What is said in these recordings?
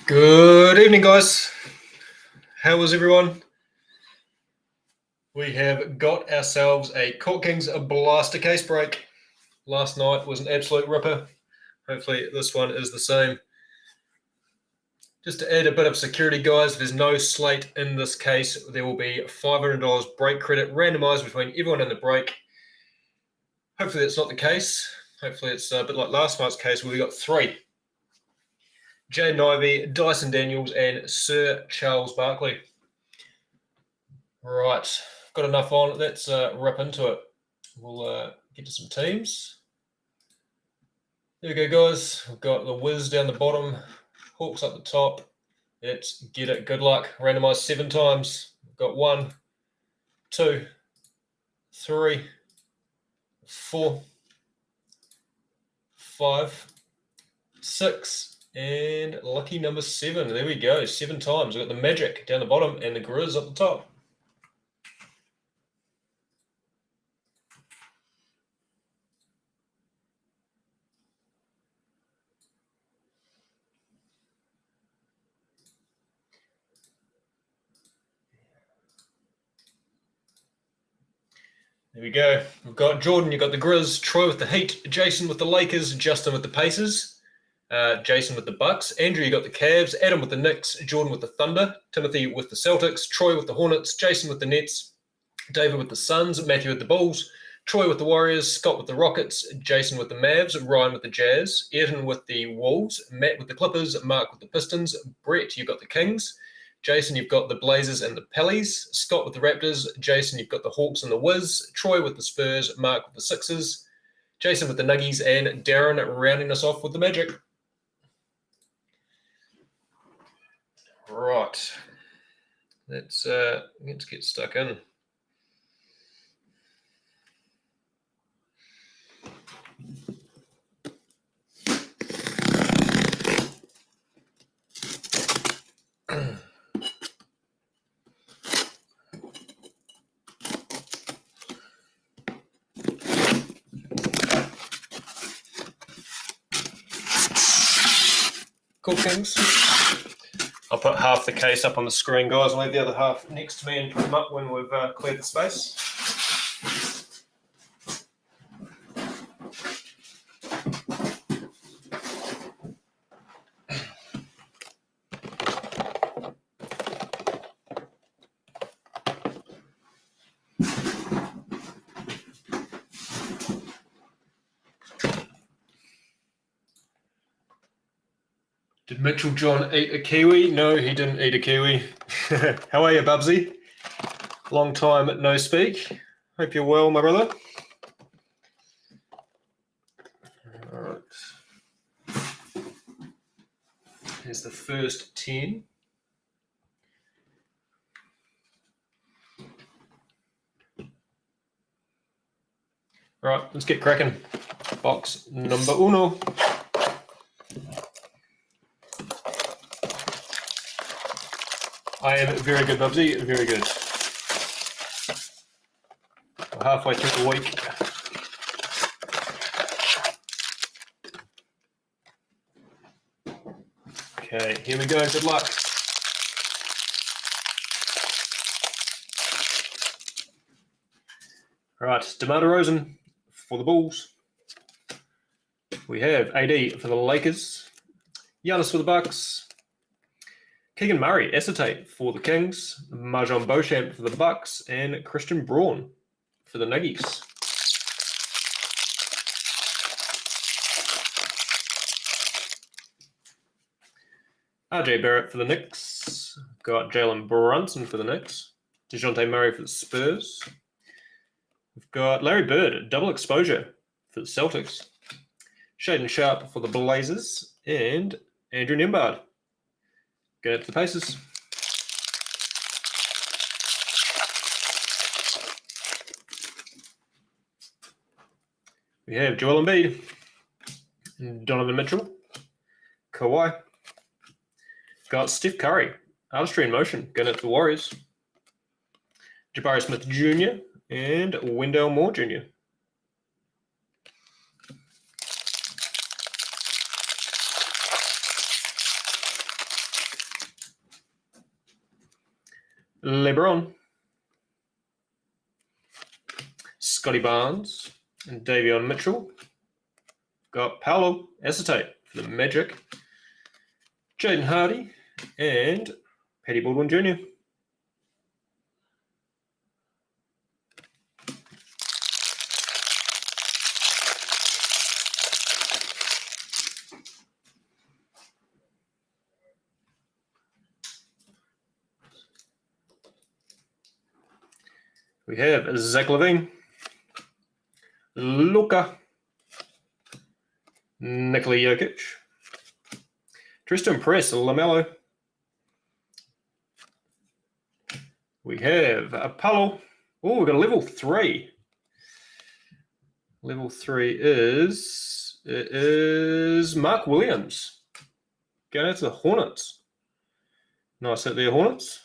Good evening, guys. How was everyone? We have got ourselves a Court Kings Blaster case break. Last night was an absolute ripper. Hopefully this one is the same. Just to add a bit of security, guys, there's no slate in this case. There will be $500 break credit randomized between everyone in the break. Hopefully that's not the case. Hopefully it's a bit like last night's case where we got three. Jaden Ivey, Dyson Daniels, and Sir Charles Barkley. Right, got enough on. Let's rip into it. We'll get to some teams. There we go, guys. We've got the Wiz down the bottom, Hawks up the top. Let's get it. Good luck. Randomized 7 times. We've got 1, 2, 3, 4, 5, 6, and lucky number 7. There we go. 7 times. We've got the Magic down the bottom and the Grizz up the top. There we go. We've got Jordan, you've got the Grizz, Troy with the Heat, Jason with the Lakers, Justin with the Pacers, Jason with the Bucks, Andrew, you got the Cavs, Adam with the Knicks, Jordan with the Thunder, Timothy with the Celtics, Troy with the Hornets, Jason with the Nets, David with the Suns, Matthew with the Bulls, Troy with the Warriors, Scott with the Rockets, Jason with the Mavs, Ryan with the Jazz, Ayrton with the Wolves, Matt with the Clippers, Mark with the Pistons, Brett, you've got the Kings, Jason, you've got the Blazers and the Pellies. Scott with the Raptors. Jason, you've got the Hawks and the Wiz. Troy with the Spurs. Mark with the Sixers. Jason with the Nuggies. And Darren rounding us off with the Magic. Right. Let's get stuck in. Cool, Kings. I'll put half the case up on the screen, guys. I'll leave the other half next to me and put them up when we've cleared the space. Did Mitchell John eat a kiwi? No, he didn't eat a kiwi. How are you, Bubsy? Long time no speak. Hope you're well, my brother. All right. Here's the first 10. All right, let's get cracking. Box number uno. I am very good, Bubsy. Very good. We're halfway through the week. Okay, here we go. Good luck. All right, DeMar DeRozan for the Bulls. We have AD for the Lakers. Giannis for the Bucks. Keegan Murray, acetate for the Kings, Marjon Beauchamp for the Bucks, and Christian Braun for the Nuggies. RJ Barrett for the Knicks. Got Jalen Brunson for the Knicks. DeJounte Murray for the Spurs. We've got Larry Bird, double exposure for the Celtics. Shaden Sharp for the Blazers, and Andrew Nembhard. Going up to the Pacers. We have Joel Embiid, Donovan Mitchell, Kawhi. Got Steph Curry, artistry in motion, going up to the Warriors. Jabari Smith Jr. and Wendell Moore Jr. LeBron, Scotty Barnes, and Davion Mitchell. Got Paolo Acetate for the Magic, Jaden Hardy, and Patty Baldwin Jr. We have Zach LaVine, Luka, Nikola Jokic, Tristan Press, LaMelo. We have Apollo. Oh, we've got a level 3. Level 3 is Mark Williams. Going out to the Hornets. Nice hit there, Hornets.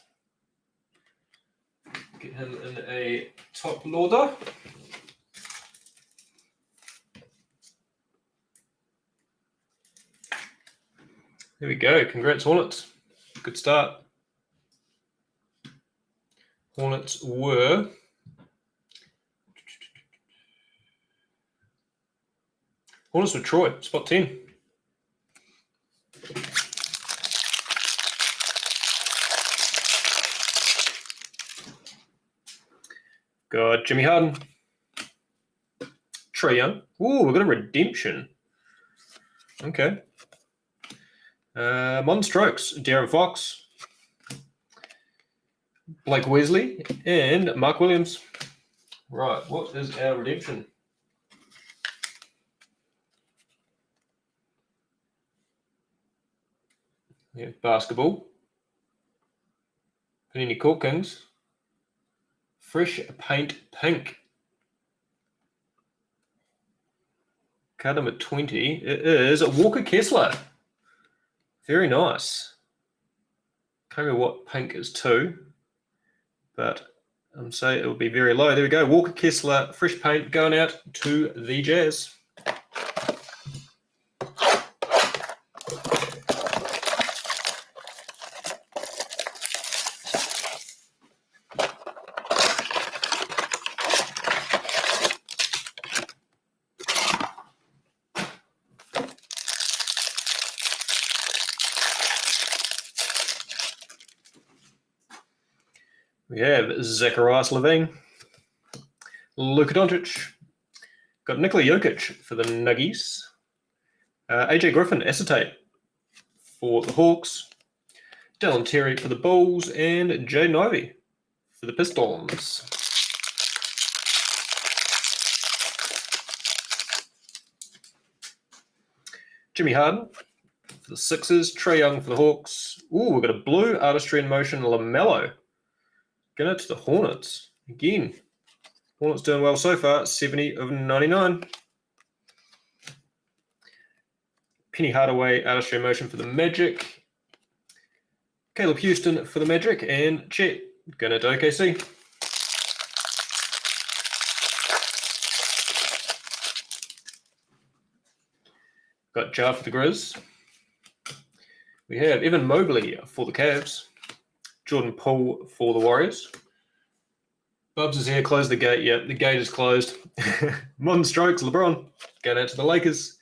Get him in a top loader. There we go. Congrats, Hornets. Good start. Hornets were Troy, spot 10. Got Jimmy Harden. Trae Young. Ooh, we've got a redemption. Okay. Modern Strokes, De'Aaron Fox, Blake Wesley, and Mark Williams. Right, what is our redemption? Yeah, basketball. Panini Court Kings. Fresh Paint Pink. Card number 20. It is Walker Kessler. Very nice. Can't remember what pink is too, but I'm saying it will be very low. There we go. Walker Kessler, fresh paint going out to the Jazz. We have Zacharias LaVine, Luka Doncic, got Nikola Jokic for the Nuggies, AJ Griffin acetate for the Hawks, Dallin Terry for the Bulls, and Jaden Ivey for the Pistons. Jimmy Harden for the Sixers, Trae Young for the Hawks. Ooh, we've got a blue artistry in motion LaMelo. Going out to the Hornets. Again, Hornets doing well so far, 70 of 99. Penny Hardaway, artistry in motion for the Magic. Caleb Houston for the Magic, and Chet going out to OKC. Got Jar for the Grizz. We have Evan Mobley for the Cavs. Jordan Poole for the Warriors. Bubs is here. Close the gate. Yep, the gate is closed. Modern Strokes, LeBron. Going out to the Lakers.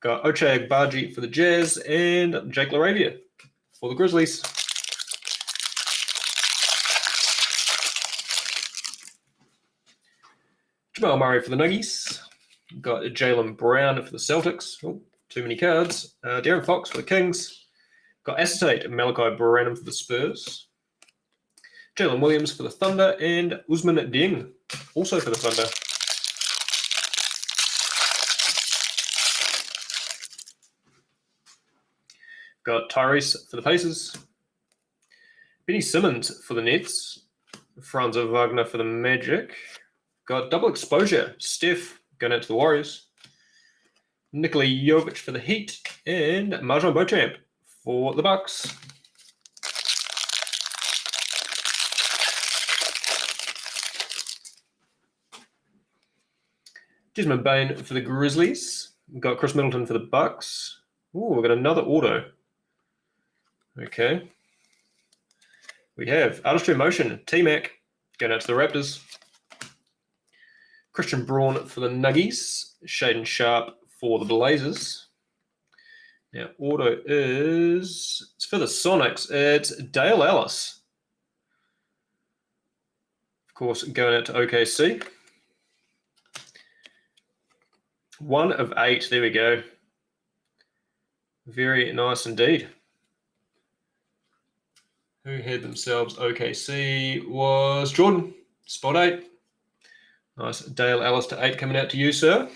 Got Ochai Agbaji for the Jazz. And Jake LaRavia for the Grizzlies. Jamal Murray for the Nuggies. Got Jaylen Brown for the Celtics. Oh, too many cards. De'Aaron Fox for the Kings. Got acetate Malachi Branham for the Spurs. Jalen Williams for the Thunder, and Usman Dieng also for the Thunder. Got Tyrese for the Pacers. Benny Simmons for the Nets. Franz Wagner for the Magic. Got double exposure. Steph going out to the Warriors. Nikola Jovic for the Heat, and Marjon Beauchamp for the Bucks. Desmond Bain for the Grizzlies. We've got Chris Middleton for the Bucks. Ooh, we've got another auto. Okay. We have Artistry in Motion, T-Mac, going out to the Raptors. Christian Braun for the Nuggies. Shaden Sharp for the Blazers. Now, auto is... It's for the Sonics. It's Dale Ellis. Of course, going out to OKC. 1 of 8. There we go. Very nice indeed. Who had themselves OKC was Jordan. Spot 8. Nice. Dale Ellis to 8 coming out to you, sir.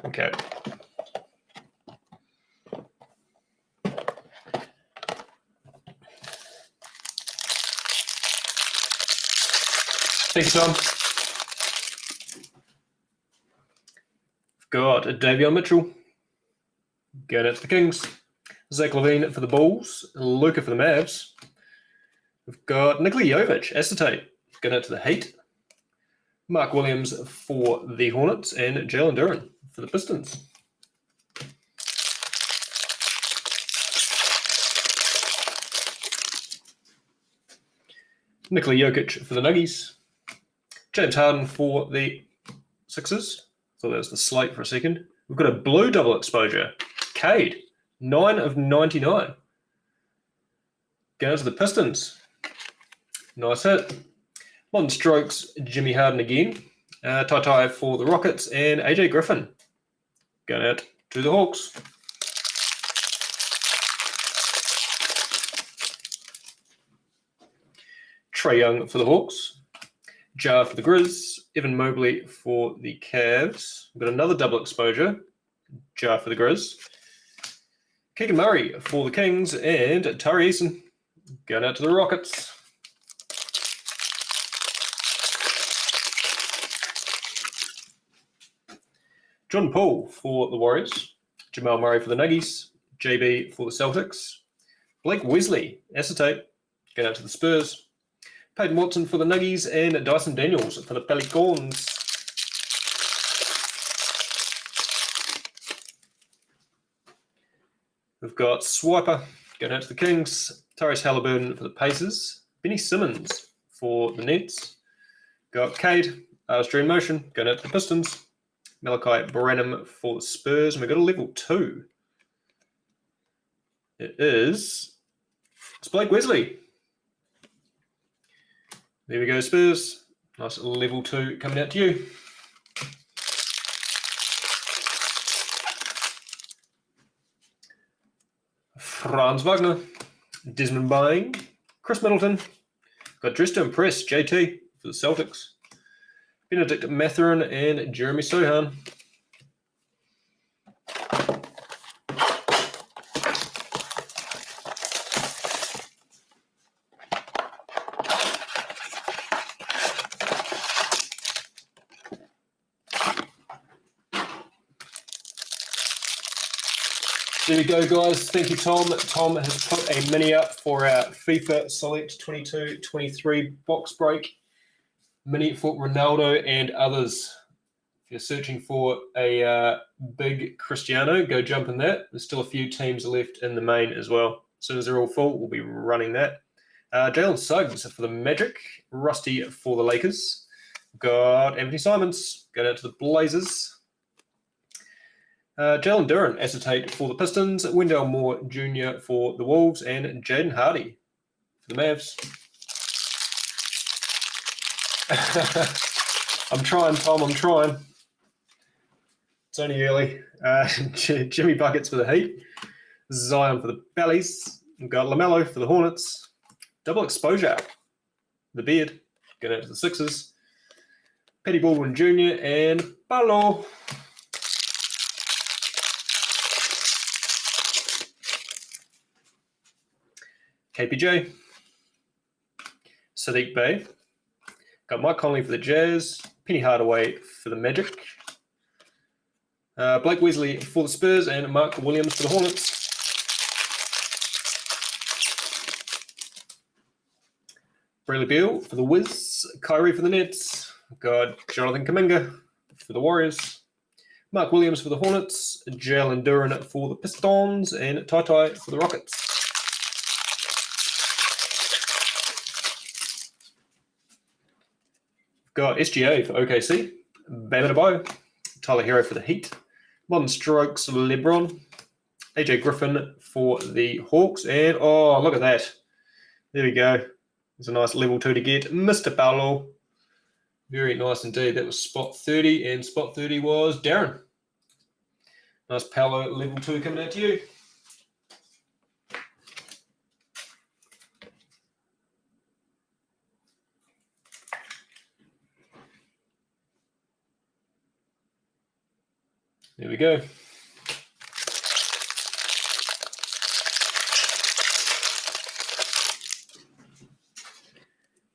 Okay. Thanks, Tom. Got Davion Mitchell. Going out to the Kings. Zach LaVine for the Bulls. Luka for the Mavs. We've got Nikola Jovic, acetate. Going out to the Heat. Mark Williams for the Hornets. And Jalen Duren for the Pistons. Nikola Jokic for the Nuggies. James Harden for the Sixers. Thought that was the Slate for a second. We've got a blue double exposure. Cade, 9 of 99. Going to the Pistons. Nice hit. Modern Strokes, Jimmy Harden again. Tai for the Rockets. And AJ Griffin. Going out to the Hawks. Trae Young for the Hawks. Jar for the Grizz. Evan Mobley for the Cavs. We've got another double exposure. Jar for the Grizz. Keegan Murray for the Kings. And Tari Eason going out to the Rockets. John Paul for the Warriors. Jamal Murray for the Nuggies. JB for the Celtics. Blake Wesley, acetate, going out to the Spurs. Peyton Watson for the Nuggies and Dyson Daniels for the Pelicans. We've got Swiper going out to the Kings. Tyrese Halliburton for the Pacers. Benny Simmons for the Nets. Got Cade, Artistry in Motion, going out to the Pistons. Malachi Branham for the Spurs. And we've got a level 2. It's Blake Wesley. There we go, Spurs. Nice level 2 coming out to you. Franz Wagner, Desmond Bain, Chris Middleton. Got Dressed to Impress, JT for the Celtics. Benedict Mathurin and Jeremy Sohan. There we go, guys. Thank you, Tom. Tom has put a mini up for our FIFA Select 22-23 box break. Mini for Ronaldo and others. If you're searching for a big Cristiano, go jump in that. There's still a few teams left in the main as well. As soon as they're all full, we'll be running that. Jalen Suggs for the Magic. Rusty for the Lakers. Got Anthony Simons going out to the Blazers. Jalen Duren, acetate for the Pistons. Wendell Moore Jr. for the Wolves. And Jaden Hardy for the Mavs. I'm trying, Tom. I'm trying. It's only early. Jimmy Buckets for the Heat. Zion for the Bellies. We've got LaMelo for the Hornets. Double exposure. The Beard. Going out to the Sixers. Petty Baldwin Jr. and Paolo. KPJ. Sadiq Bey. Got Mike Conley for the Jazz. Penny Hardaway for the Magic. Blake Wesley for the Spurs and Mark Williams for the Hornets. Bradley Beal for the Wiz. Kyrie for the Nets. We've got Jonathan Kuminga for the Warriors. Mark Williams for the Hornets. Jalen Duren for the Pistons. And Ty for the Rockets. We've got SGA for OKC. Bam Adebayo. Tyler Hero for the Heat. Modern Strokes LeBron. AJ Griffin for the Hawks. And, oh, look at that. There we go. There's a nice level 2 to get. Mr. Paolo. Very nice indeed. That was spot 30, and spot 30 was Darren. Nice Paolo level 2 coming out to you. There we go.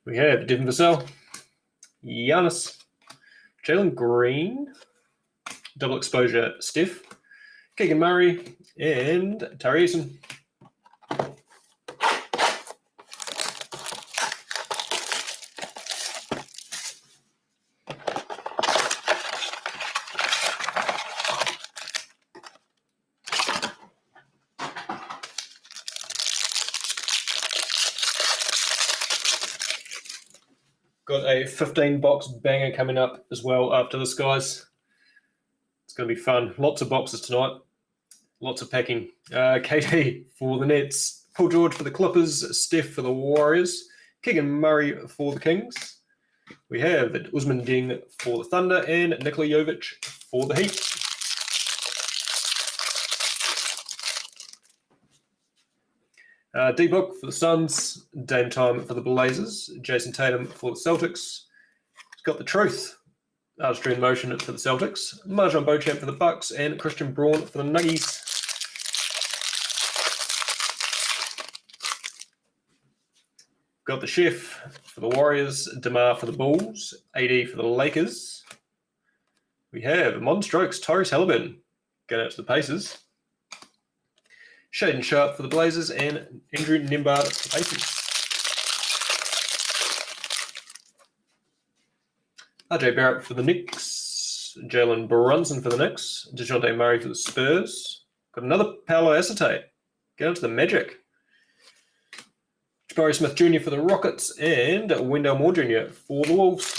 We have Devin Vassell, Giannis, Jalen Green, double exposure Steph, Keegan Murray, and Tari Eason. Got a 15-box banger coming up as well after this, guys. It's going to be fun. Lots of boxes tonight. Lots of packing. KD for the Nets. Paul George for the Clippers. Steph for the Warriors. Keegan Murray for the Kings. We have Usman Deng for the Thunder. And Nikola Jovic for the Heat. D-Book for the Suns, Dame Time for the Blazers, Jason Tatum for the Celtics. He's got the Truth, Artistry in Motion for the Celtics, Marjon Beauchamp for the Bucks, and Christian Braun for the Nuggies. Got the Chef for the Warriors, DeMar for the Bulls, AD for the Lakers. We have Modern Strokes, Tyrese Halliburton going out to the Pacers. Shaden Sharp for the Blazers, and Andrew Nembhard for the Pacers. RJ Barrett for the Knicks, Jalen Brunson for the Knicks, DeJounte Murray for the Spurs. Got another Paolo Acetate. Going to the Magic. Jabari Smith Jr. for the Rockets, and Wendell Moore Jr. for the Wolves.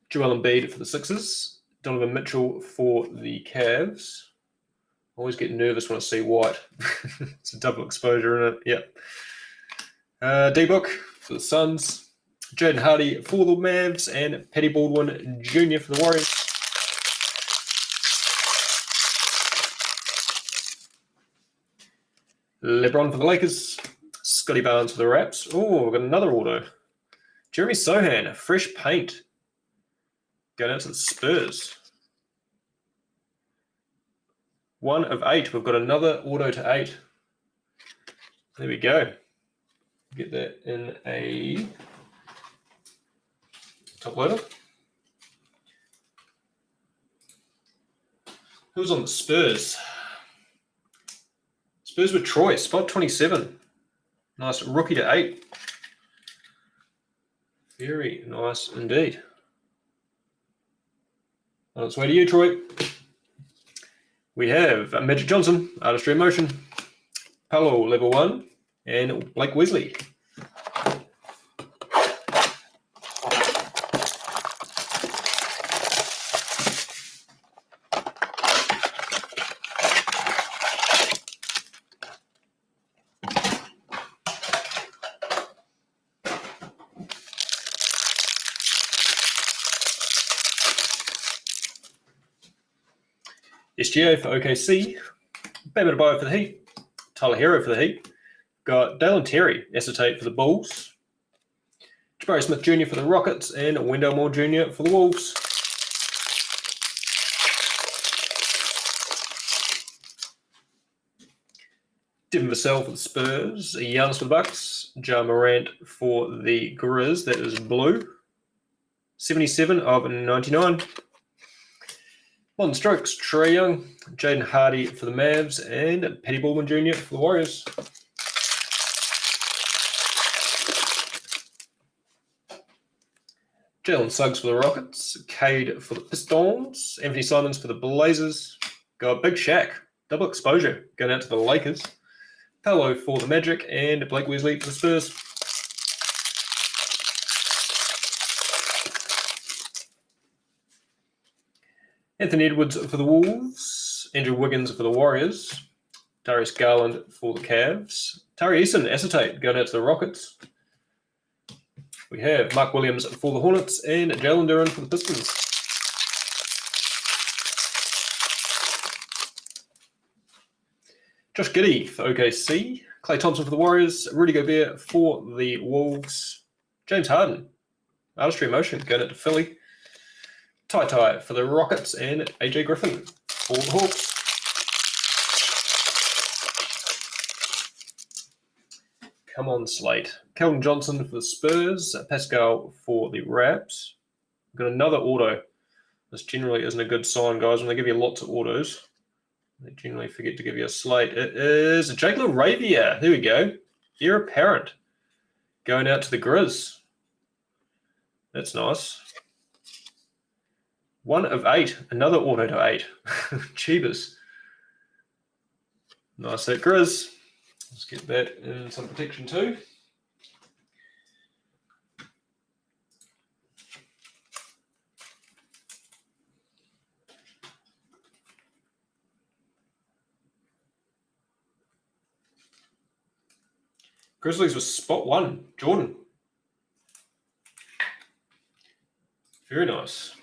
Joel Embiid for the Sixers. Donovan Mitchell for the Cavs. Always get nervous when I see white. It's a double exposure in it. Yep. D-Book for the Suns. Jaden Hardy for the Mavs. And Patty Baldwin Jr. for the Warriors. LeBron for the Lakers. Scotty Barnes for the Raps. Oh, we've got another auto. Jeremy Sohan, fresh paint. Going out to the Spurs. 1 of 8. We've got another auto to 8. There we go. Get that in a top loader. Who's on the Spurs? Spurs with Troy, spot 27. Nice rookie to 8. Very nice indeed. On its way to you, Troy. We have Magic Johnson, Artistry in Motion, Paolo, level 1, and Blake Wesley. SGA for OKC, Bam Adebayo for the Heat, Tyler Hero for the Heat, got Dalen Terry, acetate for the Bulls, Jabari Smith Jr. for the Rockets, and Wendell Moore Jr. for the Wolves. Devin Vassell for the Spurs, Giannis for the Bucks, Ja Morant for the Grizz, that is blue, 77 of 99. Modern Strokes, Trae Young, Jaden Hardy for the Mavs, and Petty Baldwin Jr. for the Warriors. Jalen Suggs for the Rockets, Cade for the Pistons, Anthony Simons for the Blazers. Got Big Shaq, double exposure, going out to the Lakers. Paolo for the Magic, and Blake Weasley for the Spurs. Anthony Edwards for the Wolves, Andrew Wiggins for the Warriors, Darius Garland for the Cavs, Tari Eason, acetate, going out to the Rockets. We have Mark Williams for the Hornets and Jalen Duren for the Pistons. Josh Giddey for OKC, Klay Thompson for the Warriors, Rudy Gobert for the Wolves, James Harden, artistry motion, going out to Philly, Ty for the Rockets, and AJ Griffin for the Hawks. Come on, Slate. Keldon Johnson for the Spurs, Pascal for the Raps. We've got another auto. This generally isn't a good sign, guys, when they give you lots of autos. They generally forget to give you a slate. It is Jake LaRavia. There we go. Heir apparent. Going out to the Grizz. That's nice. 1 of 8. Another auto to 8. Cheebers. Nice hit, Grizz. Let's get that in some protection too. Grizzlies was spot 1. Jordan. Very nice.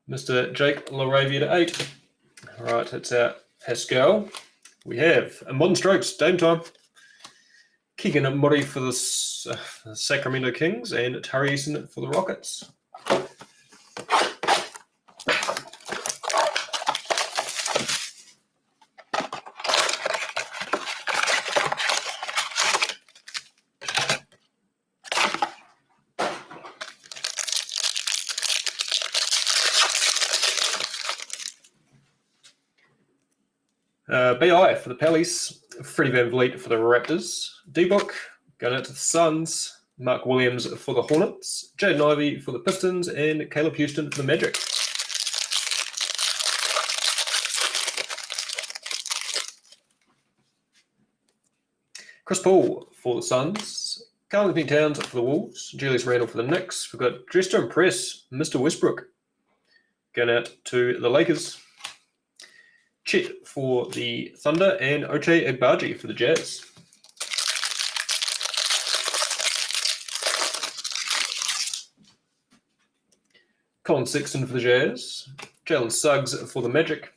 Mr. Jake LaRavia to 8. All right, that's out. Pascal. We have a Modern Strokes, Dame time. Keegan Murray for the Sacramento Kings and Tari Eason for the Rockets. BI for the Pellies, Freddie Van Vliet for the Raptors, D-Book going out to the Suns, Mark Williams for the Hornets, Jaden Ivey for the Pistons, and Caleb Houston for the Magic. Chris Paul for the Suns, Karl Anthony Towns for the Wolves, Julius Randle for the Knicks. We've got Dressed to Impress, Mr. Westbrook going out to the Lakers. Chet for the Thunder, and Ochai Agbaji for the Jazz. Colin Sexton for the Jazz, Jalen Suggs for the Magic,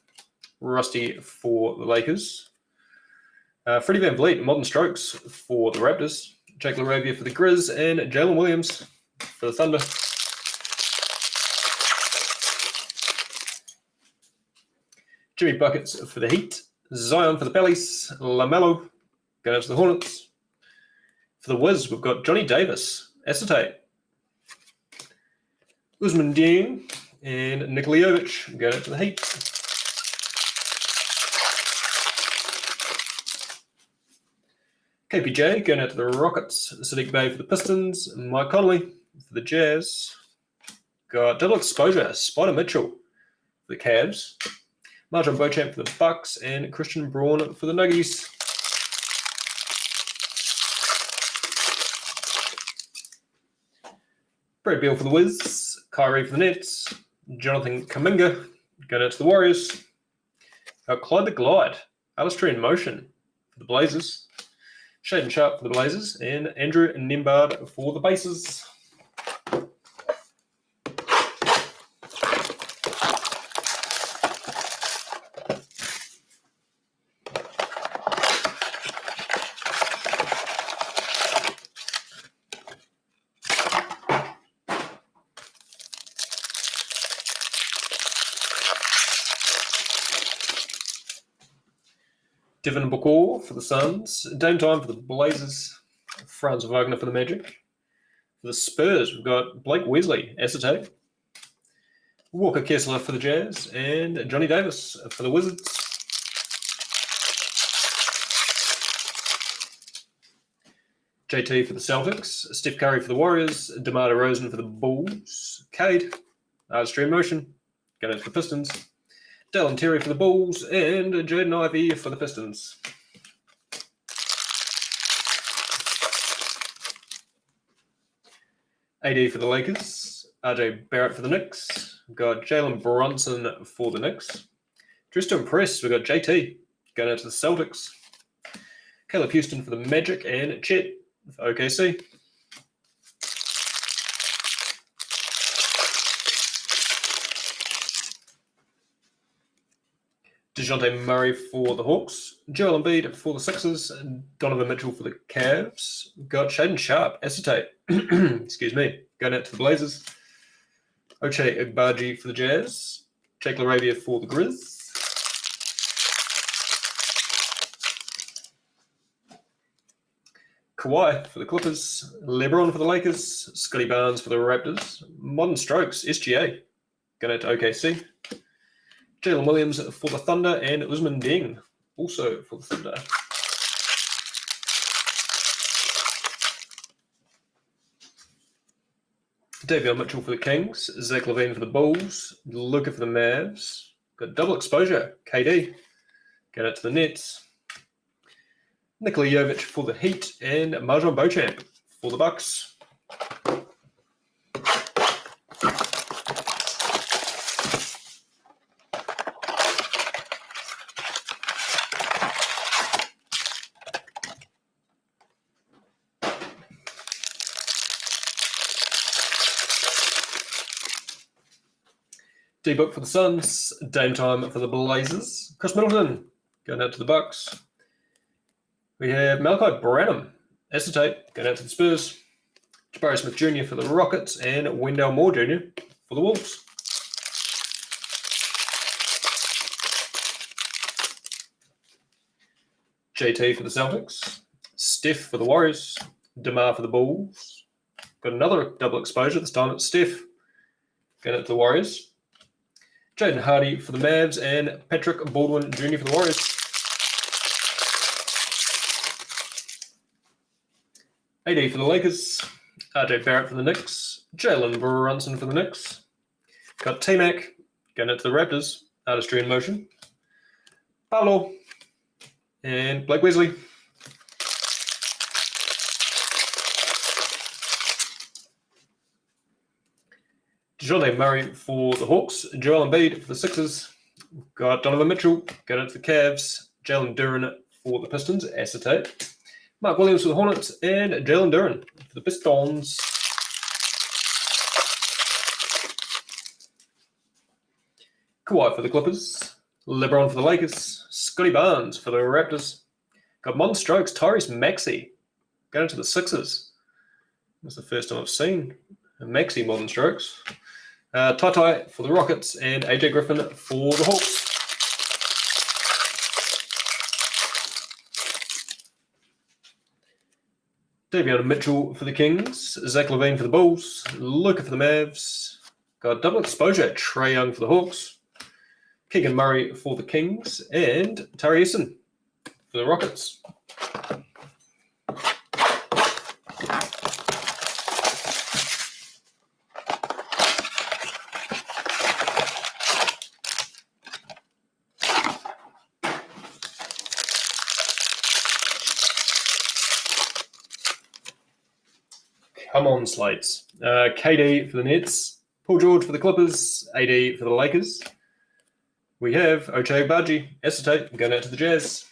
Rusty for the Lakers, Freddie Van Vliet, Modern Strokes for the Raptors, Jake LaRavia for the Grizz, and Jalen Williams for the Thunder. Jimmy Buckets for the Heat, Zion for the Pellies, LaMelo going out to the Hornets. For the Wiz, we've got Johnny Davis, acetate, Usman Dieng, and Nikola Jovic going out to the Heat. KPJ going out to the Rockets, Sadiq Bey for the Pistons, Mike Conley for the Jazz. Got double exposure, Spider Mitchell for the Cavs, Marjon Beauchamp for the Bucks, and Christian Braun for the Nuggies. Brad Beal for the Wiz, Kyrie for the Nets, Jonathan Kuminga going out to the Warriors. Clyde the Glide, Alistair in Motion for the Blazers, Shaden Sharp for the Blazers, and Andrew Nembhard for the Pacers. Devin Booker for the Suns, Dame Time for the Blazers, Franz Wagner for the Magic. For the Spurs, we've got Blake Weasley, acetate, Walker Kessler for the Jazz, and Johnny Davis for the Wizards. JT for the Celtics, Steph Curry for the Warriors, DeMar DeRozan for the Bulls, Cade, Artistry in Motion, going out for the Pistons, Dallin Terry for the Bulls, and Jaden Ivey for the Pistons. AD for the Lakers, RJ Barrett for the Knicks, we've got Jalen Brunson for the Knicks. Just to impress, we've got JT going out to the Celtics, Caleb Houston for the Magic, and Chet for OKC. DeJounte Murray for the Hawks, Joel Embiid for the Sixers, Donovan Mitchell for the Cavs. Got Shaedon Sharpe, acetate, excuse me, going out to the Blazers. Ochai Agbaji for the Jazz, Jake LaRavia for the Grizz. Kawhi for the Clippers, LeBron for the Lakers, Scotty Barnes for the Raptors, Modern Strokes, SGA, going out to OKC. Jalen Williams for the Thunder, and Usman Deng also for the Thunder. Davion Mitchell for the Kings, Zach LaVine for the Bulls, Luka for the Mavs. Got double exposure, KD, going out to the Nets. Nikola Jovic for the Heat, and Marjon Beauchamp for the Bucks. D-Book for the Suns, Dame Time for the Blazers, Chris Middleton going out to the Bucks. We have Malachi Branham, acetate, going out to the Spurs, Jabari Smith Jr. for the Rockets, and Wendell Moore Jr. for the Wolves. JT for the Celtics, Steph for the Warriors, DeMar for the Bulls. Got another double exposure, this time it's Steph going out to the Warriors. Jaden Hardy for the Mavs, and Patrick Baldwin Jr. for the Warriors. AD for the Lakers, RJ Barrett for the Knicks, Jalen Brunson for the Knicks. Got T-Mac going out to the Raptors, Artistry in Motion. Paolo and Blake Wesley. DeJounte Murray for the Hawks, Joel Embiid for the Sixers. Got Donovan Mitchell going out to the Cavs, Jalen Duren for the Pistons, acetate. Mark Williams for the Hornets, and Jalen Duren for the Pistons. Kawhi for the Clippers, LeBron for the Lakers, Scotty Barnes for the Raptors. Got Modern Strokes, Tyrese Maxey going to the Sixers. That's the first time I've seen a Maxey Modern Strokes. Tai for the Rockets, and AJ Griffin for the Hawks. Davion Mitchell for the Kings, Zach LaVine for the Bulls, Luka for the Mavs. Got double exposure, Trae Young for the Hawks, Keegan Murray for the Kings, and Tari Eason for the Rockets. Come on, Slates. KD for the Nets, Paul George for the Clippers, AD for the Lakers. We have Ochai Agbaji, acetate, going out to the Jazz,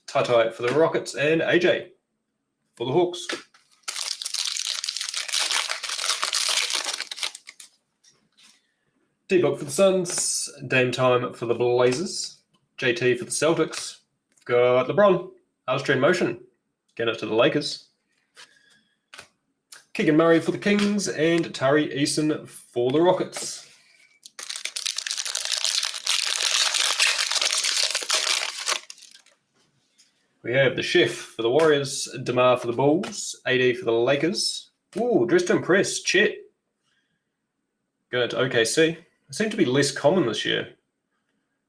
Tai for the Rockets, and AJ for the Hawks. D-Book for the Suns, Dame Time for the Blazers, JT for the Celtics. Got LeBron, Artistry in Motion, going out to the Lakers. Keegan Murray for the Kings, and Tari Eason for the Rockets. We have the Chef for the Warriors, DeMar for the Bulls, AD for the Lakers. Ooh, dressed to impress, Chet. Going to OKC. seem to be less common this year. It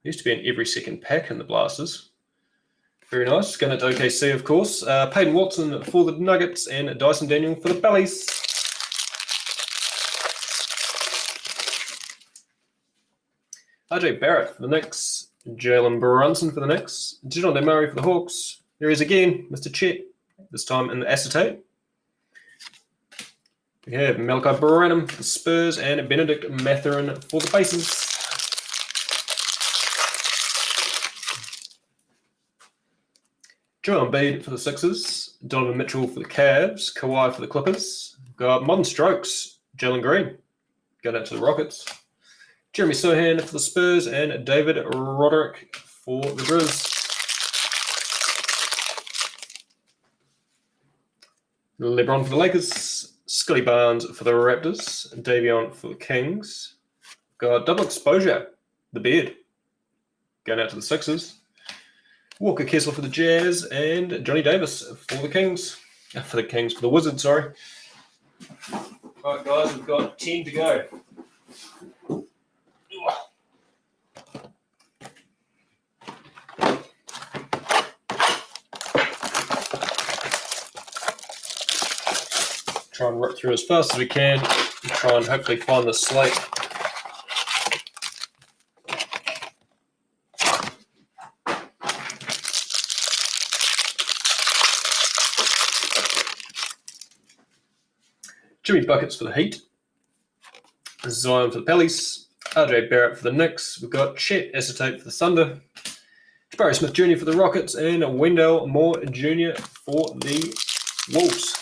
used to be in every second pack in the Blasters. Very nice. Going to OKC, of course. Peyton Watson for the Nuggets and Dyson Daniel for the Bellies. RJ Barrett for the Knicks. Jalen Brunson for the Knicks. DeJounte Murray for the Hawks. There he is again, Mr. Chet, this time in the acetate. We have Malachi Branham for the Spurs and Benedict Mathurin for the Pacers. Joel Embiid for the Sixers. Donovan Mitchell for the Cavs. Kawhi for the Clippers. Got Modern Strokes. Jalen Green. Going out to the Rockets. Jeremy Sohan for the Spurs and David Roderick for the Grizz. LeBron for the Lakers. Scotty Barnes for the Raptors. Davion for the Kings. Got double exposure. The Beard. Going out to the Sixers. Walker Kessler for the Jazz and Johnny Davis for the Kings. For the Wizards, sorry. All right, guys, we've got 10 to go. Try and rip through as fast as we can and try and hopefully find the slate. Jimmy Buckets for the Heat. Zion for the Pellies. RJ Barrett for the Knicks. We've got Chet Acetate for the Thunder. Jabari Smith Jr. for the Rockets. And Wendell Moore Jr. for the Wolves.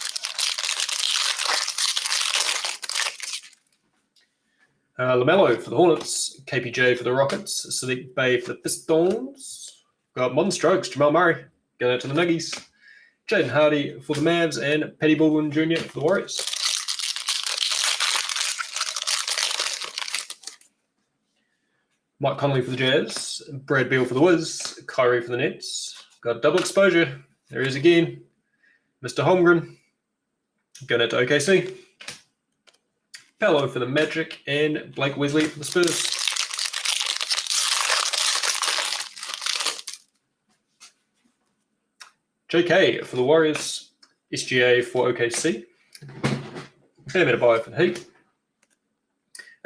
LaMelo for the Hornets. KPJ for the Rockets. Sadiq Bey for the Pistons. Got Modern Strokes. Jamal Murray. Going out to the Nuggies. Jaden Hardy for the Mavs. And Patty Baldwin Jr. for the Warriors. Mike Conley for the Jazz, Brad Beal for the Wiz, Kyrie for the Nets. Got double exposure. There he is again. Mr. Holmgren. Going out to OKC. Paolo for the Magic and Blake Wesley for the Spurs. JK for the Warriors. SGA for OKC. Bam Adebayo for the Heat.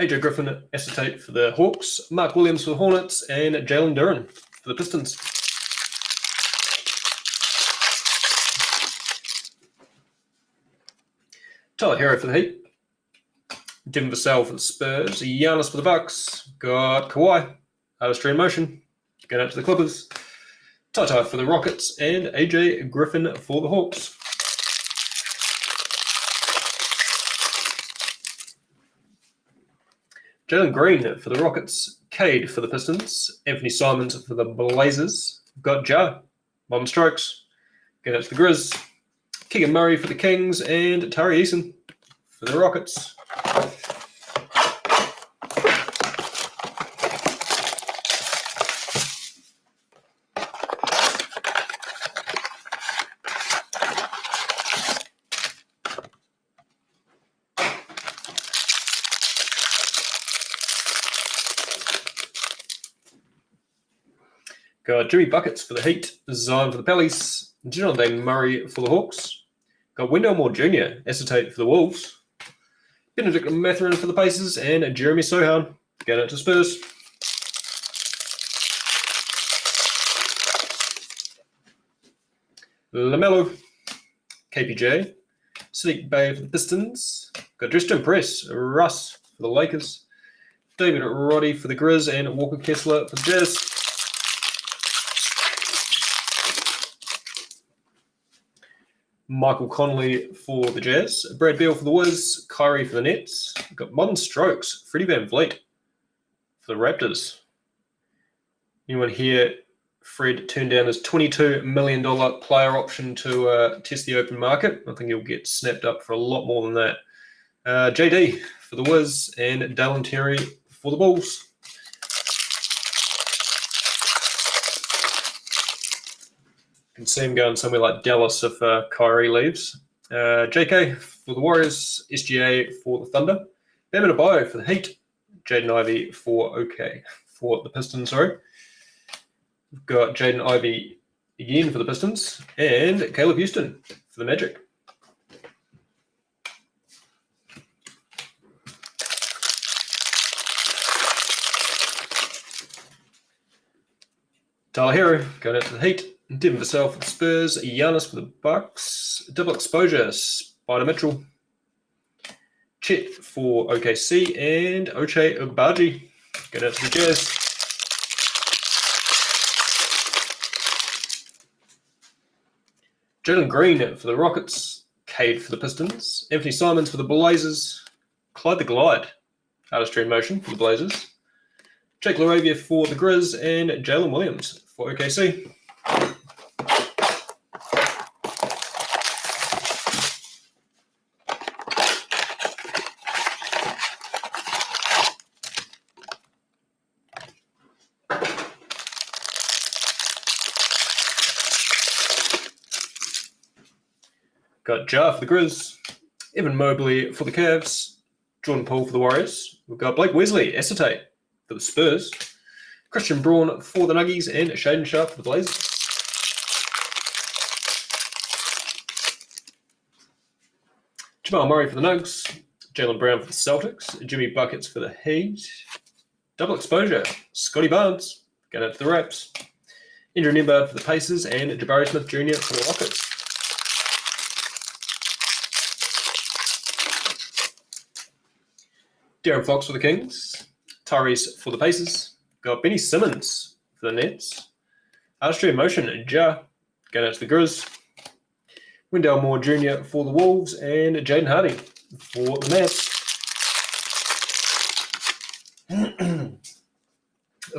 AJ Griffin Acetate for the Hawks, Mark Williams for the Hornets, and Jalen Duren for the Pistons. Tyler Hero for the Heat, Devin Vassell for the Spurs, Giannis for the Bucks, got Kawhi, Artistry in Motion, going out to the Clippers, Tata for the Rockets, and AJ Griffin for the Hawks. Jalen Green for the Rockets, Cade for the Pistons, Anthony Simons for the Blazers, got Ja, Modern Strokes, going out to the Grizz, Keegan Murray for the Kings, and Tari Eason for the Rockets. Got Jimmy Buckets for the Heat, Zion for the Pellies, DeJounte Murray for the Hawks. Got Wendell Moore Jr., Acetate for the Wolves. Benedict Mathurin for the Pacers, and Jeremy Sohan going out to Spurs. LaMelo, KPJ, Sadiq Bey for the Pistons. Got Dressed to Impress, Russ for the Lakers. David Roddy for the Grizz, and Walker Kessler for the Jazz. Michael Conley for the Jazz, Brad Beal for the Wiz, Kyrie for the Nets. We've got Modern Strokes, Freddie Van Vliet for the Raptors. Anyone here, Fred turned down his $22 million player option to test the open market? I think he'll get snapped up for a lot more than that. JD for the Wiz and Dallin Terry for the Bulls. Can see him going somewhere like Dallas if Kyrie leaves. JK for the Warriors, SGA for the Thunder, Bam Adebayo for the Heat, Jaden Ivey for the Pistons, sorry. We've got Jaden Ivey again for the Pistons and Caleb Houston for the Magic. Tyler Hero going out to the Heat. Devin Vassell for the Spurs. Giannis for the Bucks. Double exposure. Spider Mitchell. Chet for OKC. And Ochai Agbaji going out to the Jazz. Jalen Green for the Rockets. Cade for the Pistons. Anthony Simons for the Blazers. Clyde the Glide. Artistry in motion for the Blazers. Jake LaRavia for the Grizz. And Jalen Williams for OKC. Got Jar for the Grizz, Evan Mobley for the Cavs, Jordan Poole for the Warriors. We've got Blake Wesley, acetate for the Spurs, Christian Braun for the Nuggies, and Shaden Sharp for the Blazers. Jamal Murray for the Nugs, Jaylen Brown for the Celtics, Jimmy Buckets for the Heat, double exposure, Scotty Barnes going out to the Raps, Andrew Nembhard for the Pacers, and Jabari Smith Jr. for the Rockets. Darren Fox for the Kings, Tyrese for the Pacers, got Benny Simmons for the Nets, Artistry in Motion, Ja going out to the Grizz, Wendell Moore Jr. for the Wolves, and Jaden Hardy for the Nets.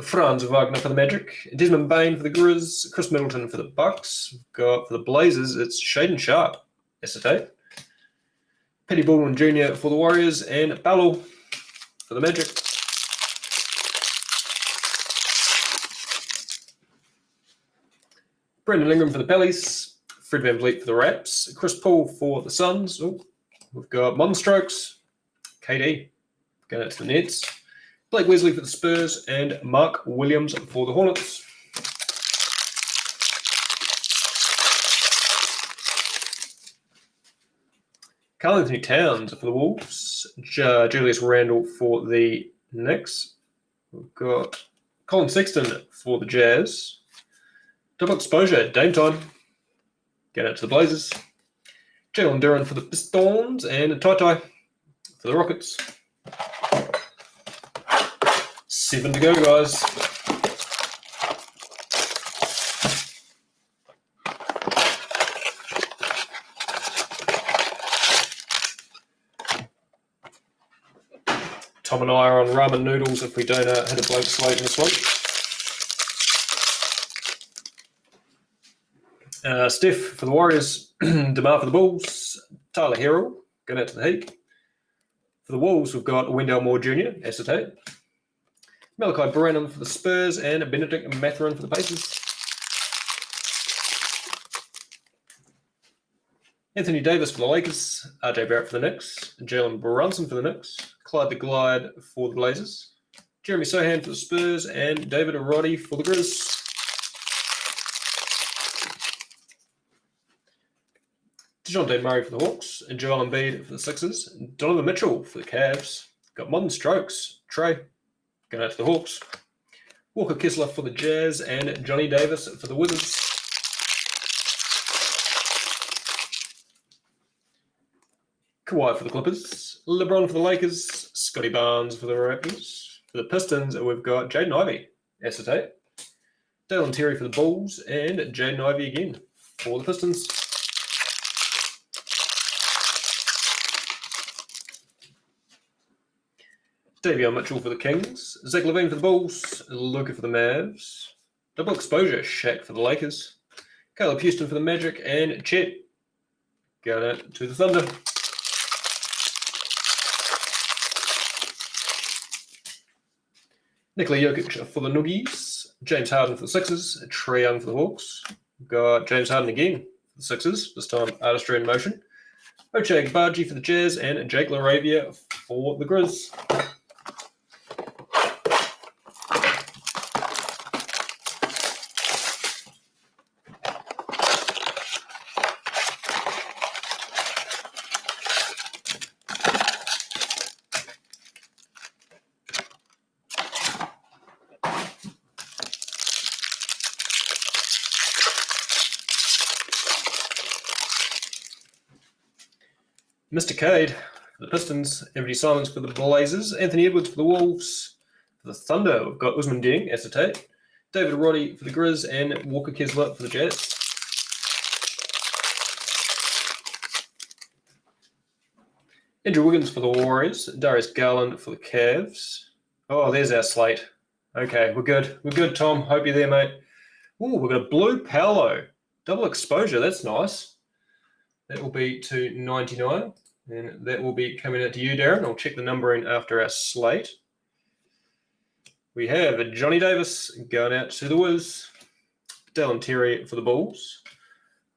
Franz Wagner for the Magic, Desmond Bain for the Grizz, Chris Middleton for the Bucks, got for the Blazers, it's Shaden Sharp, acetate, Petty Baldwin Jr. for the Warriors, and Ballo for the Magic. Brendan Ingram for the Pellies, Fred VanVleet for the Raps, Chris Paul for the Suns. We've got Modern Strokes, KD going out to the Nets, Blake Wesley for the Spurs, and Mark Williams for the Hornets. Karl Anthony Towns for the Wolves, Julius Randle for the Knicks. We've got Colin Sexton for the Jazz. Double exposure, Dame Time. Get out to the Blazers. Jalen Duren for the Pistons, and Tai for the Rockets. 7 to go, guys. Tom and I are on ramen noodles if we don't hit a blank slate in this one. Steph for the Warriors, DeMar for the Bulls, Tyler Hero going out to the Heat. For the Wolves, we've got Wendell Moore Jr., acetate, Malachi Branham for the Spurs, and Benedict Mathurin for the Pacers. Anthony Davis for the Lakers, RJ Barrett for the Knicks, Jalen Brunson for the Knicks, Clyde the Glide for the Blazers, Jeremy Sohan for the Spurs, and David Roddy for the Grizz. DeJounte Murray for the Hawks, and Joel Embiid for the Sixers, Donovan Mitchell for the Cavs. Got Modern Strokes, Trey going out to the Hawks, Walker Kessler for the Jazz, and Johnny Davis for the Wizards. Kawhi for the Clippers, LeBron for the Lakers, Scotty Barnes for the Raptors. For the Pistons, we've got Jaden Ivey, acetate, Dalen Terry for the Bulls, and Jaden Ivey again for the Pistons. Davion Mitchell for the Kings, Zach LaVine for the Bulls, Luka for the Mavs, double exposure, Shaq for the Lakers, Caleb Houston for the Magic, and Chet going out to the Thunder. Nikola Jokic for the Nuggies, James Harden for the Sixers, Trae Young for the Hawks. We've got James Harden again for the Sixers, this time Artistry in Motion, Ochai Agbaji for the Jazz, and Jake LaRavia for the Grizz. Mr. Cade for the Pistons, Anthony Simons for the Blazers, Anthony Edwards for the Wolves. For the Thunder, we've got Usman Deng, acetate, David Roddy for the Grizz, and Walker Kessler for the Jazz. Andrew Wiggins for the Warriors, Darius Garland for the Cavs. Oh, there's our slate. Okay, we're good. We're good, Tom. Hope you're there, mate. Oh, we've got a blue Paolo. Double exposure. That's nice. That will be to 99. And that will be coming out to you, Darren. I'll check the numbering after our slate. We have a Johnny Davis going out to the Wiz. Dallin Terry for the Bulls.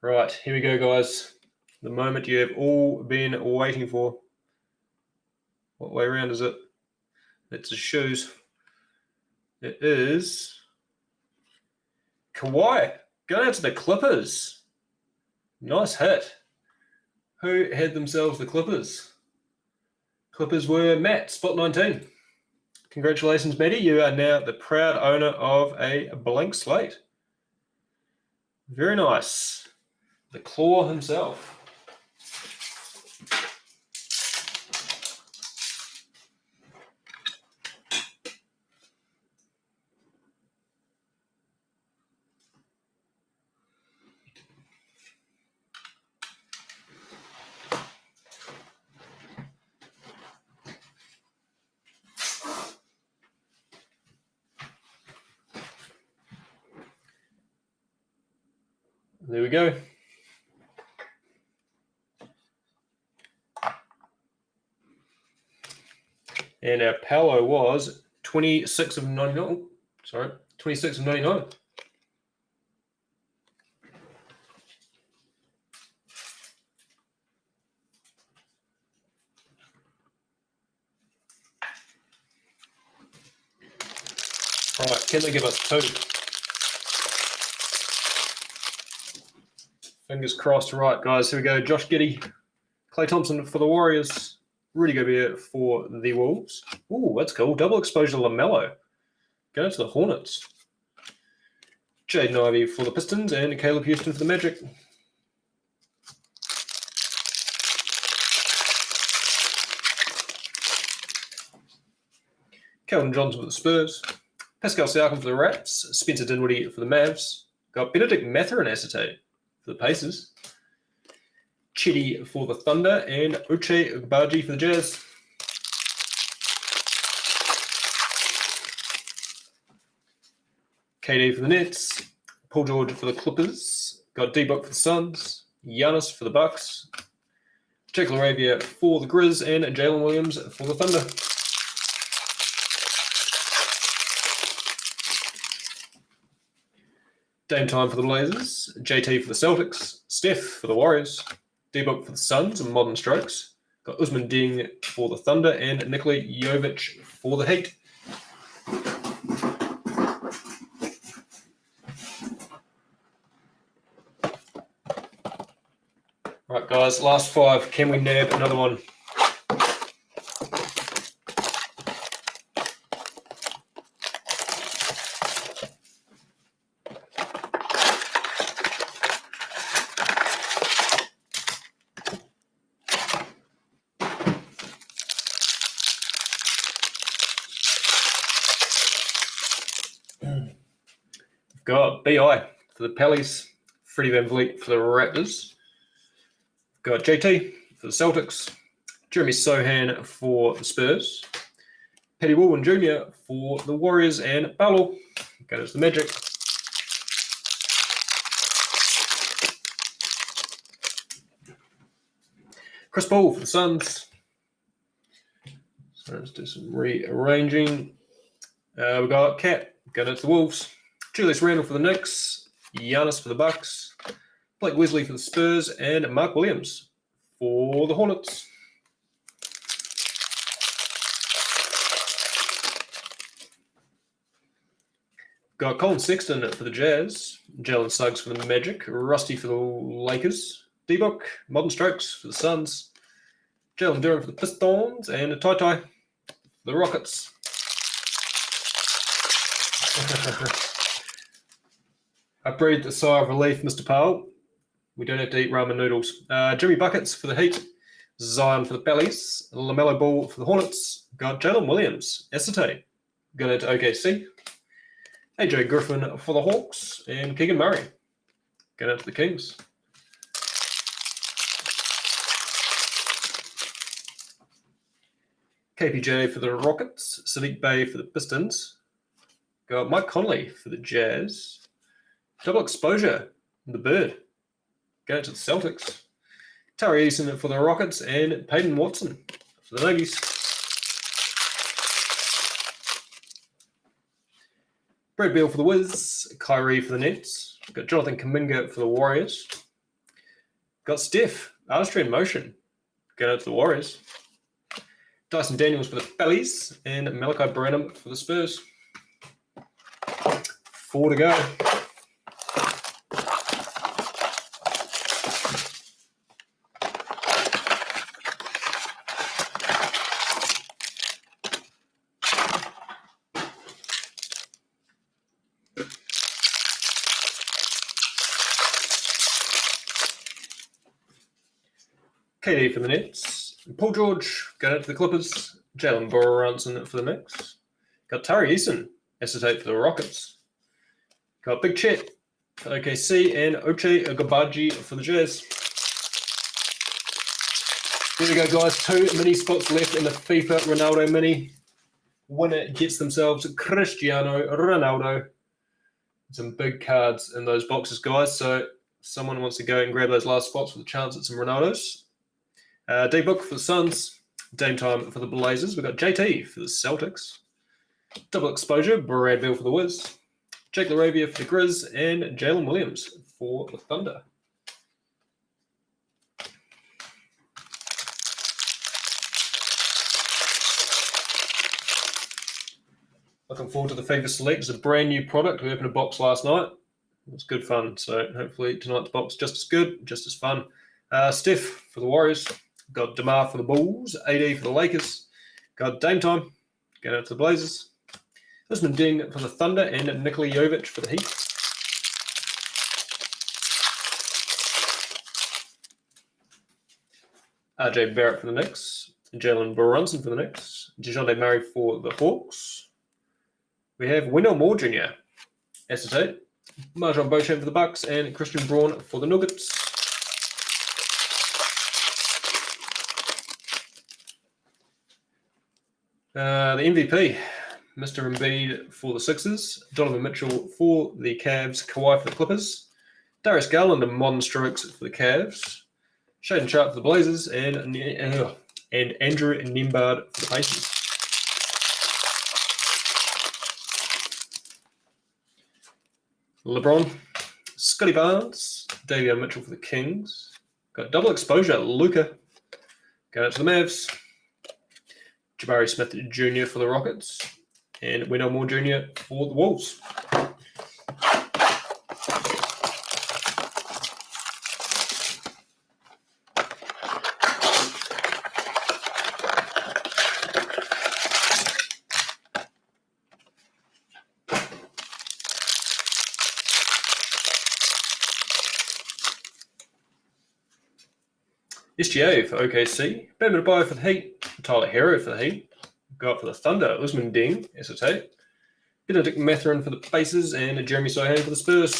Right, here we go, guys. The moment you have all been waiting for. What way around is it? It's his shoes. It is Kawhi going out to the Clippers. Nice hit. Who had themselves the Clippers? Clippers were Matt, spot 19. Congratulations, Matty. You are now the proud owner of a blank slate. Very nice. The Claw himself. There we go. And our Paolo was 26 of 99. Sorry, 26 of 99. All right, can they give us two? Fingers crossed. Right, guys, here we go. Josh Giddey, Klay Thompson for the Warriors, Rudy Gobert for the Wolves. Ooh, that's cool. Double exposure LaMelo. Going to the Hornets. Jaden Ivey for the Pistons and Caleb Houston for the Magic. Keldon Johnson for the Spurs. Pascal Siakam for the Raps. Spencer Dinwiddie for the Mavs. Got Benedict Mathurin acetate for the Pacers. Chitty for the Thunder and Uche Agbaji for the Jazz. KD for the Nets. Paul George for the Clippers. Got D-Book for the Suns. Giannis for the Bucks. Jake LaRavia for the Grizz and Jalen Williams for the Thunder. Dame Time for the Blazers, JT for the Celtics, Steph for the Warriors, D-Book for the Suns and Modern Strokes. Got Usman Deng for the Thunder and Nikola Jovic for the Heat. Right, guys, last five. Can we nab another one? Got BI for the Pellies, Freddie Van Vliet for the Raptors. Got JT for the Celtics, Jeremy Sohan for the Spurs, Paddy Wilson Jr. for the Warriors, and Paolo goes to the Magic. Chris Paul for the Suns. So let's do some rearranging. We got Cat going to the Wolves. Julius Randle for the Knicks, Giannis for the Bucks, Blake Wesley for the Spurs, and Mark Williams for the Hornets. Got Colin Sexton for the Jazz, Jalen Suggs for the Magic, Rusty for the Lakers, D-Book, Modern Strokes for the Suns, Jalen Duran for the Pistons, and a Tai for the Rockets. I breathed a sigh of relief, Mr. Powell. We don't have to eat ramen noodles. Jimmy Buckets for the Heat. Zion for the Bellies, LaMelo Ball for the Hornets. Got Jalen Williams, acetate, going out to OKC. AJ Griffin for the Hawks, and Keegan Murray going out to the Kings. KPJ for the Rockets, Sadiq Bey for the Pistons. Got Mike Conley for the Jazz. Double exposure, the Bird, going to the Celtics. Tari Eason for the Rockets, and Peyton Watson for the Nuggets. Brad Beal for the Wiz, Kyrie for the Nets. Got Jonathan Kuminga for the Warriors. Got Steph, Artistry in Motion, going out to the Warriors. Dyson Daniels for the Bellies, and Malachi Branham for the Spurs. 4 to go. KD for the Nets. Paul George going out to the Clippers. Jalen Brunson for the Knicks. Got Tari Eason, acetate for the Rockets. Got Big Chet for OKC, and Ochai Agbaji for the Jazz. There we go, guys. 2 mini spots left in the FIFA Ronaldo mini. Winner gets themselves Cristiano Ronaldo. Some big cards in those boxes, guys. So someone wants to go and grab those last spots for the chance at some Ronaldos. D-Book for the Suns. Dame Time for the Blazers. We've got JT for the Celtics. Double exposure, Brad Beal for the Wiz. Jake LaRavia for the Grizz, and Jalen Williams for the Thunder. Looking forward to the FIFA Select. It's a brand new product. We opened a box last night. It was good fun. So hopefully tonight's box just as good, just as fun. Steph for the Warriors. Got DeMar for the Bulls. AD for the Lakers. Got Dame Time, going out to the Blazers. Usman Deng for the Thunder, and Nikola Jovic for the Heat. RJ Barrett for the Knicks. Jalen Brunson for the Knicks. DeJounte Murray for the Hawks. We have Wendell Moore Jr., acetate. Marjon Beauchamp for the Bucks, and Christian Braun for the Nuggets. The MVP, Mr. Embiid for the Sixers, Donovan Mitchell for the Cavs, Kawhi for the Clippers, Darius Garland and Modern Strokes for the Cavs, Shaedon Sharpe for the Blazers, and Andrew Nembhard for the Pacers. LeBron, Scotty Barnes, Davion Mitchell for the Kings. Got double exposure, Luka, going out to the Mavs. Jabari Smith Jr. for the Rockets, and Wendell Moore Jr. for the Wolves. SGA for OKC, Bam Adebayo for the Heat, Tyler Hero for the Heat, got for the Thunder, Usman Deng, acetate, Benedict Mathurin for the Pacers, and Jeremy Sohan for the Spurs.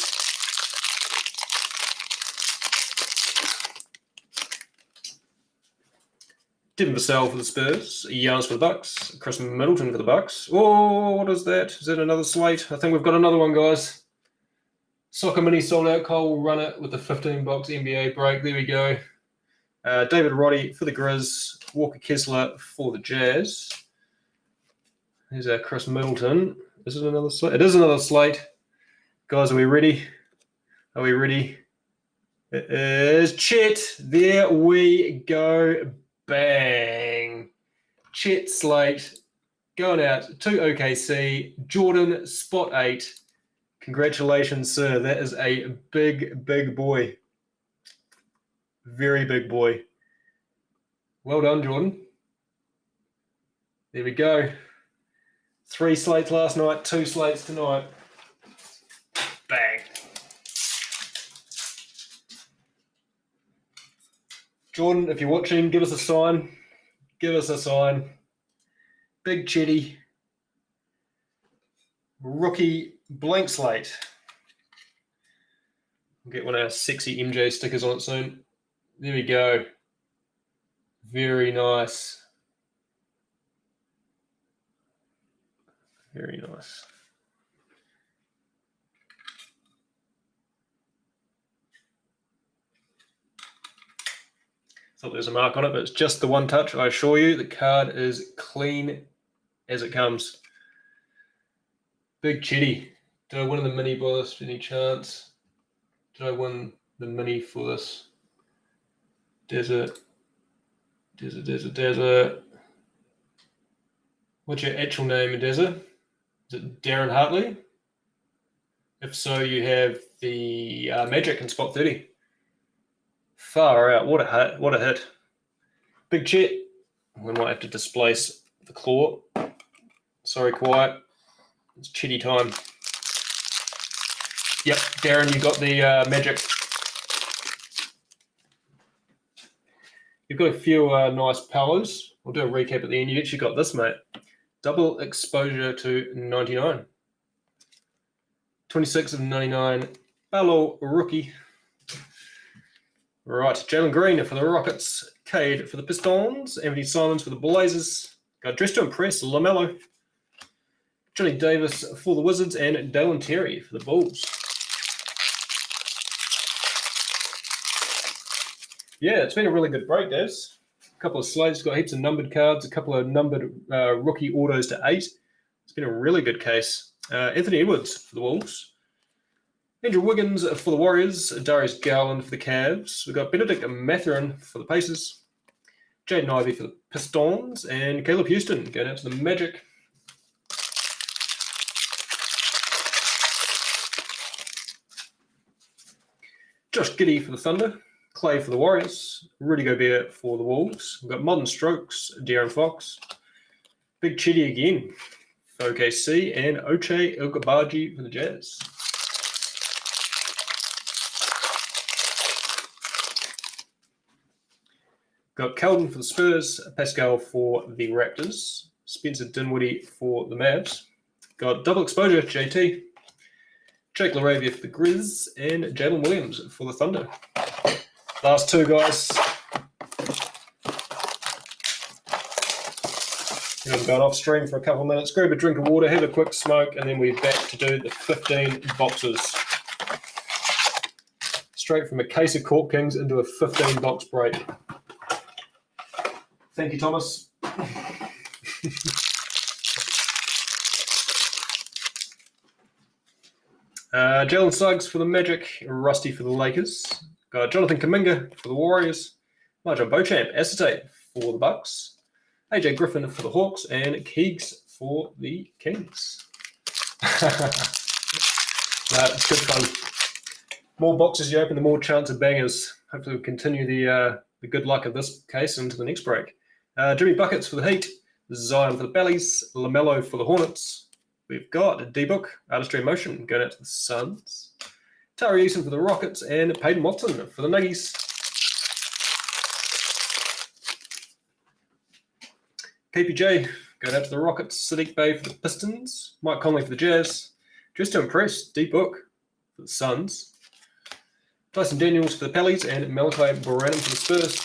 Devin Vassell for the Spurs, Giannis for the Bucks, Chris Middleton for the Bucks. Oh, what is that? Is that another slate? I think we've got another one, guys. Soccer Mini sold out. Cole will run it with the 15-box NBA break. There we go. David Roddy for the Grizz, Walker Kessler for the Jazz. Here's our Chris Middleton. Is it another slate? It is another slate. Guys, are we ready? Are we ready? It is Chet. There we go. Bang. Chet slate going out to OKC. Jordan, spot 8. Congratulations, sir. That is a big, big boy. Very big boy. Well done, Jordan. There we go. 3 slates last night, 2 slates tonight. Bang. Jordan, if you're watching, give us a sign. Give us a sign. Big Chetty. Rookie blank slate. We'll get one of our sexy MJ stickers on it soon. There we go. Very nice. Very nice. Thought there's a mark on it, but it's just the one touch. I assure you, the card is clean as it comes. Big Chetty. Did I win the mini by this? Any chance? Did I win the mini for this? Desert. What's your actual name, Desert? Is it Darren Hartley? If so, you have the Magic in spot 30. Far out. What a hit. What a hit. Big Chet. We might have to displace the claw. Sorry, quiet. It's Chetty time. Yep, Darren, you got the Magic. You've got a few nice palos. We'll do a recap at the end. You actually got this, mate. Double exposure to 99. 26 of 99. Palo rookie. Right, Jalen Green for the Rockets. Cade for the Pistons. Anthony Simons for the Blazers. Got Dressed to Impress, LaMelo. Johnny Davis for the Wizards. And Dalen Terry for the Bulls. Yeah, it's been a really good break, Des. A couple of slates, got heaps of numbered cards, a couple of numbered rookie autos to 8. It's been a really good case. Anthony Edwards for the Wolves. Andrew Wiggins for the Warriors. Darius Garland for the Cavs. We've got Benedict Mathurin for the Pacers. Jaden Ivey for the Pistons. And Caleb Houston going out to the Magic. Josh Giddey for the Thunder. Clay for the Warriors, Rudy Gobert for the Wolves. We've got Modern Strokes, De'Aaron Fox. Big Chetty again for OKC, and Ochai Agbaji for the Jazz. Got Keldon for the Spurs, Pascal for the Raptors, Spencer Dinwiddie for the Mavs. Got double exposure, JT. Jake LaRavia for the Grizz, and Jalen Williams for the Thunder. Last two, guys. I'm going off stream for a couple of minutes. Grab a drink of water, have a quick smoke, and then we're back to do the 15 boxes. Straight from a case of Court Kings into a 15 box break. Thank you, Thomas. Jalen Suggs for the Magic, Rusty for the Lakers. Got Jonathan Kuminga for the Warriors, Marjon Beauchamp, Acetate for the Bucks, AJ Griffin for the Hawks, and Keegs for the Kings. It's good fun. More boxes you open, the more chance of bangers. Hopefully we'll continue the good luck of this case into the next break. Jimmy Buckets for the Heat, Zion for the Bellies, LaMelo for the Hornets. We've got D-Book, Artistry in Motion, going out to the Suns. Tari Eason for the Rockets, and Peyton Watson for the Nuggies. KPJ going out to the Rockets, Sadiq Bey for the Pistons, Mike Conley for the Jazz, Just to Impress, D-Book for the Suns, Tyson Daniels for the Pellies, and Malachi Branham for the Spurs.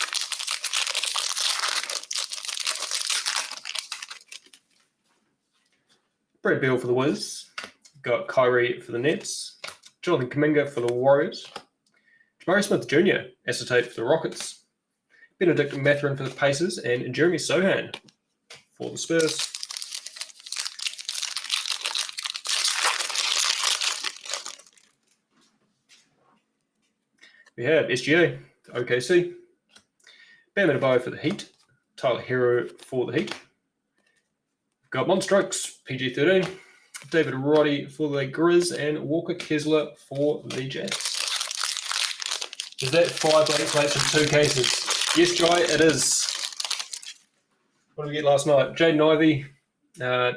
Brad Beal for the Wiz, got Kyrie for the Nets, Jonathan Kuminga for the Warriors, Jabari Smith Jr., Acetate for the Rockets, Benedict Mathurin for the Pacers, and Jeremy Sohan for the Spurs. We have SGA for OKC, Bam Adebayo for the Heat, Tyler Hero for the Heat. We've got Monstrokes, PG-13, David Roddy for the Grizz, and Walker Kessler for the Jazz. Is that 5 blank slates in 2 cases? Yes, Jai, it is. What did we get last night? Jaden Ivey,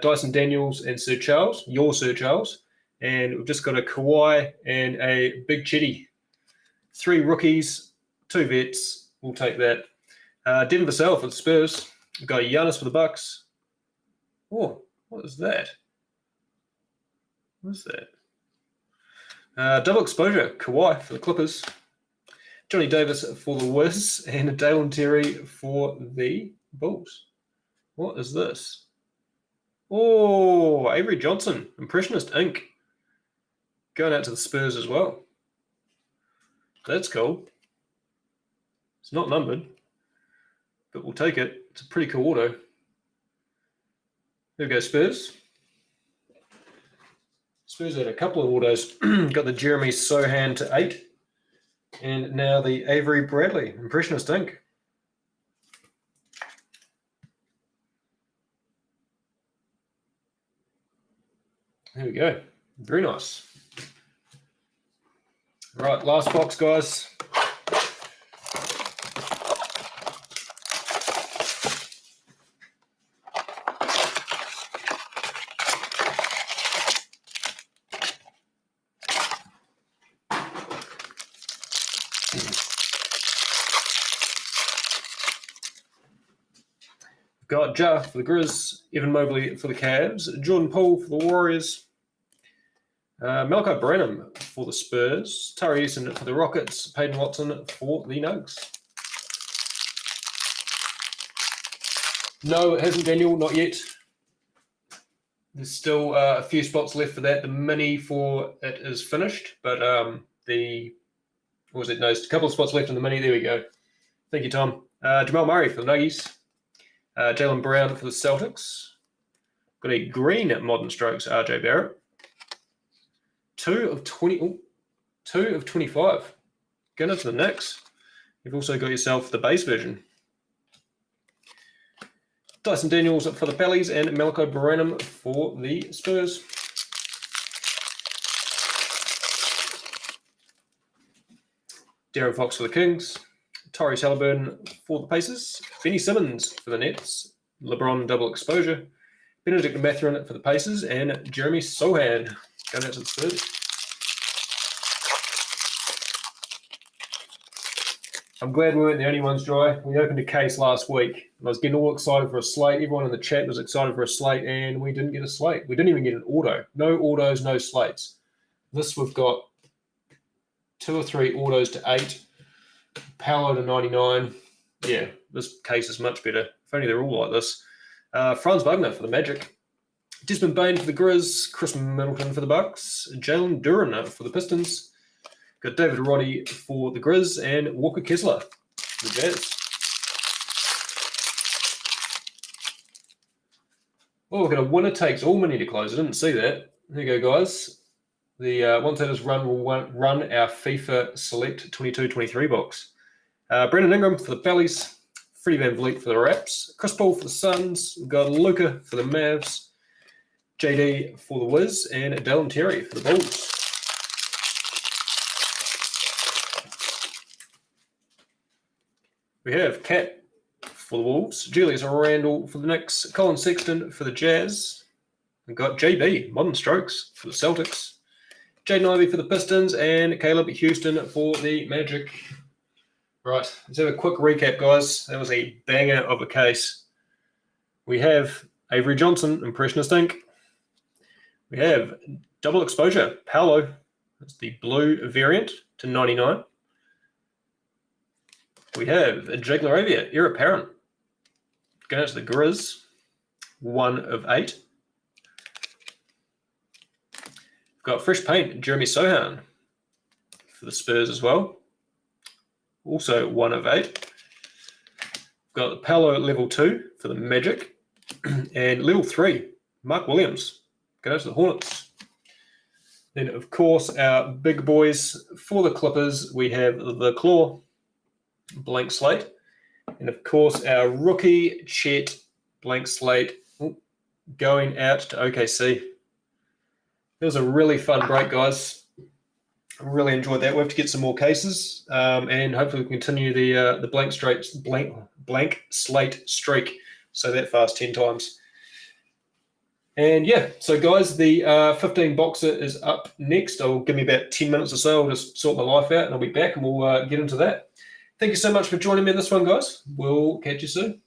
Dyson Daniels, and Sir Charles, your Sir Charles. And we've just got a Kawhi and a Big Chetty. 3 rookies, 2 vets, We'll take that. Devin Vassell for the Spurs. We've got Giannis for the Bucks. Oh, what is that? What is that? Double exposure, Kawhi for the Clippers. Johnny Davis for the Wiz. And Dalen Terry for the Bulls. What is this? Oh, Avery Johnson, Impressionist Ink. Going out to the Spurs as well. That's cool. It's not numbered, but we'll take it. It's a pretty cool auto. There we go, Spurs. Spurs had a couple of autos. Got the Jeremy Sohan to 8. And now the Avery Bradley, Impressionist Ink. There we go. Very nice. Right, last box, guys. Got Ja for the Grizz, Evan Mobley for the Cavs, Jordan Poole for the Warriors, Malcolm Branham for the Spurs, Tari Eason for the Rockets, Peyton Watson for the Nugs. No, it hasn't, Daniel, not yet. There's still a few spots left for that. The mini for it is finished, but No, there's a couple of spots left in the mini. There we go. Thank you, Tom. Jamal Murray for the Nuggies. Jaylen Brown for the Celtics. Got a green Modern Strokes, RJ Barrett. 2 of 20. Oh, 2 of 25. Going into the Knicks. You've also got yourself the base version. Dyson Daniels for the Pellies and Malcolm Branham for the Spurs. Darren Fox for the Kings. Tyrese Halliburton for the Pacers. Benny Simmons for the Nets. LeBron double exposure. Benedict Mathurin for the Pacers. And Jeremy Sohan going out to the Spurs. I'm glad we weren't the only ones, Dry. We opened a case last week. And I was getting all excited for a slate. Everyone in the chat was excited for a slate, and we didn't get a slate. We didn't even get an auto. No autos, no slates. This, we've got 2 or 3 autos to 8. Paolo to 99. Yeah, this case is much better. If only they're all like this. Franz Wagner for the Magic. Desmond Bain for the Grizz. Chris Middleton for the Bucks. Jalen Duren for the Pistons. Got David Roddy for the Grizz and Walker Kessler for the Jazz. Oh, we've got a winner takes all mini to close. I didn't see that. There you go, guys. The once that is run, will run our FIFA Select 22-23 box. Brandon Ingram for the Pellies. Freddie Van Vliet for the Raps. Chris Paul for the Suns. We've got Luka for the Mavs. JD for the Wiz. And Dalen Terry for the Bulls. We have Cat for the Wolves, Julius Randle for the Knicks, Colin Sexton for the Jazz. We've got JB, Modern Strokes for the Celtics, Jaden Ivey for the Pistons, and Caleb Houston for the Magic. Right, let's have a quick recap, guys. That was a banger of a case. We have Avery Johnson, Impressionist Ink. We have double exposure, Paolo. That's the blue variant to 99. We have Jake LaRavia, Heir Apparent. Going out to the Grizz, 1 of 8. We've got Fresh Paint, Jeremy Sohan for the Spurs as well. Also 1 of 8. We've got the Paolo level 2 for the Magic. And level 3, Mark Williams. Going out to the Hornets. Then, of course, our big boys for the Clippers, we have the Claw. Blank slate. And of course, our rookie Chet blank slate going out to OKC. It was a really fun break, guys. I really enjoyed that. We have to get some more cases, and hopefully we continue the blank slate streak. So that fast 10 times. And yeah, so guys, the 15 boxer is up next. I'll give me about 10 minutes or so. I'll just sort my life out, and I'll be back, and we'll get into that. Thank you so much for joining me in this one, guys. We'll catch you soon.